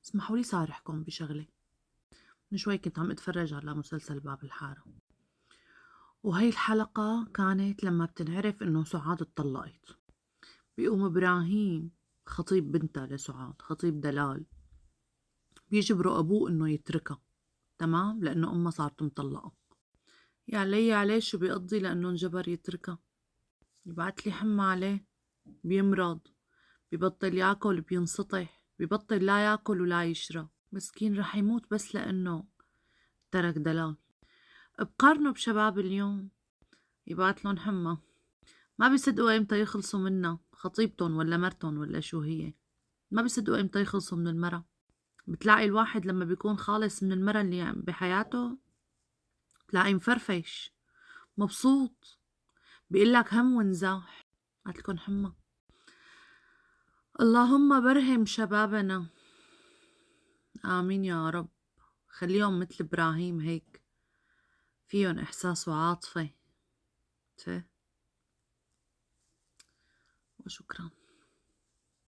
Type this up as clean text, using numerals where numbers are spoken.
اسمحوا لي صارحكم بشغلة. من شوي كنت عم اتفرج على مسلسل باب الحارة، وهي الحلقة كانت لما بتنعرف انه سعاد اتطلقت. بيقوم ابراهيم خطيب بنتها لسعاد، خطيب دلال، بيجبروا ابوه انه يتركها، تمام، لانه امها صارت مطلقة. يا علي يا عليه شو بيقضي لانه انجبر يتركها. يبعت لي حمى عليه، بيمرض، ببطل ياكل، بينسطح، ببطل لا ياكل ولا يشرب، مسكين رح يموت بس لانه ترك دلال. بقارنه بشباب اليوم، يبعت لهم حمى، ما بيصدقوا امتى يخلصوا منها، خطيبتهم ولا مرتهم ولا شو هي، ما بيصدقوا امتى يخلصوا من المرة. بتلاقي الواحد لما بيكون خالص من المرة اللي بحياته تلاقي مفرفش مبسوط، بيقلك هم ونزاح. قالتلكن حمى. اللهم برهم شبابنا، آمين يا رب. خليهم مثل إبراهيم هيك، فيهم إحساس وعاطفة. وشكرا.